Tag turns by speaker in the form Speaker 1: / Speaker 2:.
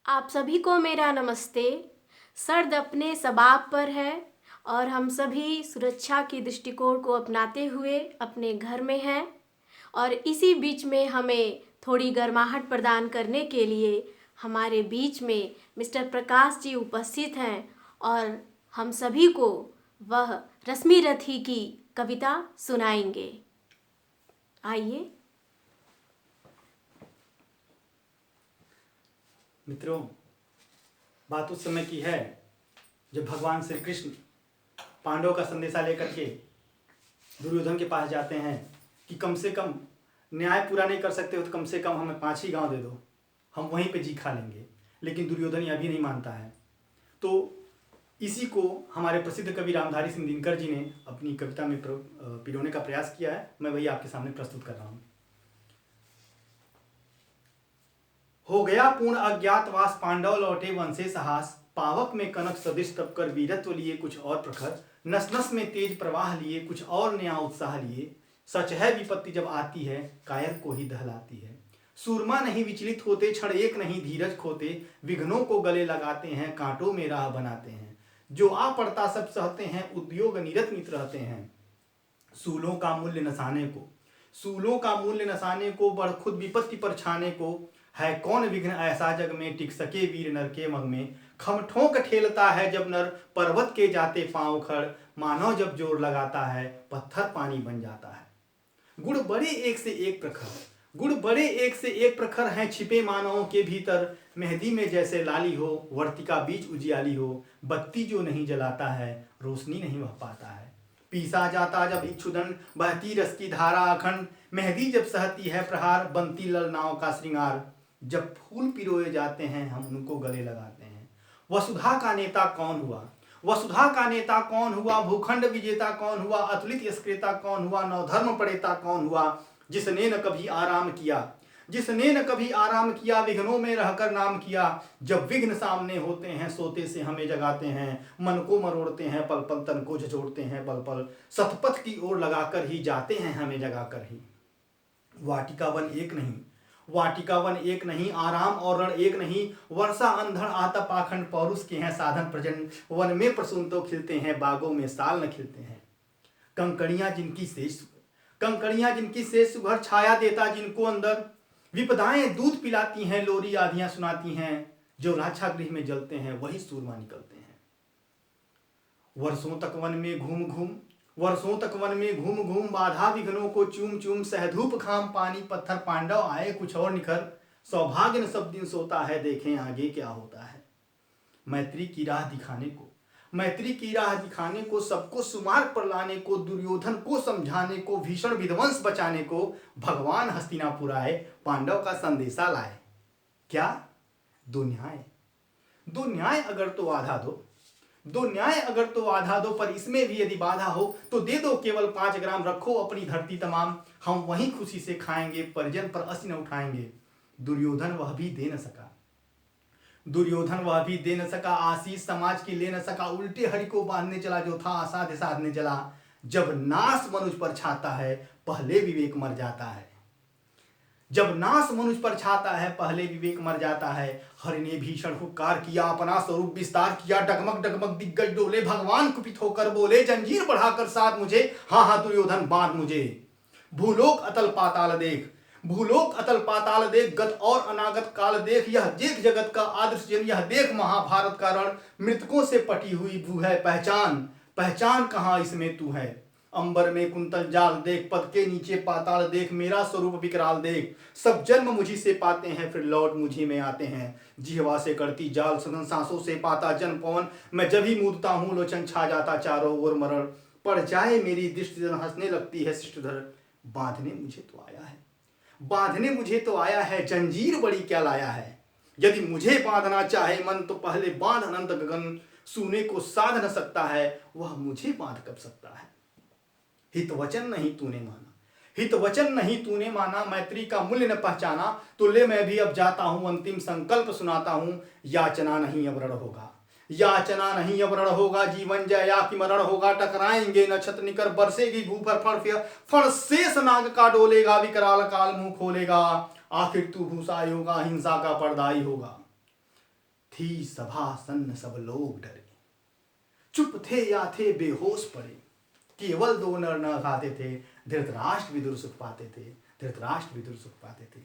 Speaker 1: आप सभी को मेरा नमस्ते। सर्द अपने सबाब पर है और हम सभी सुरक्षा की दृष्टिकोण को अपनाते हुए अपने घर में हैं और इसी बीच में हमें थोड़ी गर्माहट प्रदान करने के लिए हमारे बीच में मिस्टर प्रकाश जी उपस्थित हैं और हम सभी को वह रश्मि रथी की कविता सुनाएंगे। आइए।
Speaker 2: मित्रों, बात उस समय की है जब भगवान श्री कृष्ण पांडवों का संदेशा लेकर के दुर्योधन के पास जाते हैं कि कम से कम न्याय पूरा नहीं कर सकते हो तो कम से कम हमें 5 ही गांव दे दो, हम वहीं पे जी खा लेंगे। लेकिन दुर्योधन यह भी नहीं मानता है। तो इसी को हमारे प्रसिद्ध कवि रामधारी सिंह दिनकर जी ने अपनी कविता में पिरोने का प्रयास किया है। मैं वही आपके सामने प्रस्तुत कर रहा हूँ। हो गया पूर्ण अज्ञातवास, पांडव लौटे वन से साहस, पावक में कनक सदृश तप कर वीरत्व लिए कुछ और प्रखर, नस नस में तेज प्रवाह लिए कुछ और नया उत्साह लिए। सच है विपत्ति जब आती है कायर को ही दहलाती है। सूरमा नहीं विचलित होते, क्षण एक नहीं धीरज खोते, विघ्नों को गले लगाते हैं कांटों में राह बनाते हैं। जो आ पड़ता सब सहते हैं, उद्योग निरत नित रहते हैं। सूलों का मूल्य नसाने को बढ़ खुद विपत्ति पर छाने को। है कौन विघ्न ऐसा जग में टिक सके वीर नर के मग में। खम ठोंक ठेलता है जब नर पर्वत के जाते पांव खड़, मानव जब जोर लगाता है पत्थर पानी बन जाता है। गुण बड़े एक से एक प्रखर हैं छिपे मानवों के भीतर। मेहंदी में जैसे लाली हो, वर्तिका बीच उजियाली हो, बत्ती जो नहीं जलाता है रोशनी नहीं वह पाता है। पीसा जाता जब इच्छुदंड, बहती रस की धारा अखंड, मेहंदी जब सहती है प्रहार, बनती ललनाओं का श्रृंगार। जब फूल पिरोए जाते हैं हम उनको गले लगाते हैं। वसुधा का नेता कौन हुआ, भूखंड विजेता कौन हुआ, अतुलित यशक्रेता कौन हुआ, नवधर्म प्रणेता कौन हुआ। जिसने न कभी आराम किया, विघ्नों में रहकर नाम किया। जब विघ्न सामने होते हैं सोते से हमें जगाते हैं, मन को मरोड़ते हैं पल पल, तन को झचोड़ते हैं पल पल, सतपथ की ओर लगाकर ही जाते हैं हमें जगाकर ही। वाटिका वन एक नहीं, आराम और रण एक नहीं, वर्षा अंधड़ आता पाखंड, पौरुष के हैं साधन प्रजन। वन में प्रसून तो खिलते हैं, बागों में साल न खिलते हैं। कंकड़ियां जिनकी शेष सुघर, छाया देता जिनको अंदर, विपदाएं दूध पिलाती हैं, लोरी आधियां सुनाती हैं। जो लाक्षागृह में जलते हैं वही सूरमा निकलते हैं। वर्षों तक वन में घूम घूम, बाधा विघ्नों को चूम चूम, सहधूप घाम पानी पत्थर, पांडव आए कुछ और निखर। सौभाग्य न सब दिन सोता है, देखें आगे क्या होता है। मैत्री की राह दिखाने को, सबको सुमार्ग पर लाने को, दुर्योधन को समझाने को, भीषण विध्वंस बचाने को, भगवान हस्तिनापुर आए, पांडव का संदेशा लाए। क्या? दो न्याय अगर तो आधा दो, पर इसमें भी यदि बाधा हो तो दे दो केवल 5 ग्राम, रखो अपनी धरती तमाम, हम वहीं खुशी से खाएंगे, परिजन पर असी न उठाएंगे। दुर्योधन वह भी दे न सका, आशीष समाज की ले न सका, उल्टे हरि को बांधने चला जो था असाध्य साधने चला। जब नाश मनुष्य पर छाता है पहले विवेक मर जाता है। हरि ने भीषण हुक्कार किया, अपना स्वरूप विस्तार किया, डगमग दिग्गज डोले, भगवान कुपित होकर बोले, जंजीर बढ़ाकर साथ मुझे, हाँ दुर्योधन बांध मुझे। भूलोक अतल पाताल देख, गत और अनागत काल देख, यह देख जगत का आदर्श जन, यह देख महाभारत का रण, मृतकों से पटी हुई भू है पहचान कहाँ इसमें तू है। अंबर में कुंतल जाल देख, पद के नीचे पाताल देख, मेरा स्वरूप विकराल देख। सब जन्म मुझी से पाते हैं फिर लौट मुझी में आते हैं। जिह्वा से करती जाल सघन, सांसों से पाता जन पवन, मैं जब ही मूदता हूँ लोचन छा जाता चारों ओर मरण। पड़ जाए मेरी दृष्टि हंसने लगती है शिष्टधर, बांधने मुझे तो आया है, जंजीर बड़ी क्या लाया है। यदि मुझे बांधना चाहे मन तो पहले बांध अनंत गगन, सूने को साध न सकता है वह मुझे बांध कब सकता है। हित वचन नहीं तूने माना, मैत्री का मूल्य न पहचाना, तो ले मैं भी अब जाता हूं, अंतिम संकल्प सुनाता हूं। याचना नहीं अब रण होगा, जीवन जया कि मरण होगा। टकराएंगे नक्षत्र निकर, बरसेगी भूपर फण शेष नाग का डोलेगा, विकराल काल मुंह खोलेगा। आखिर तू भूसा होगा, हिंसा का पर्दाई होगा। थी सभा सन्न सब लोग डरे, चुप थे या थे बेहोश पड़े, केवल दो नर न गाते थे, धृतराष्ट्र विदुर सुख पाते थे, धृतराष्ट्र विदुर सुख पाते थे।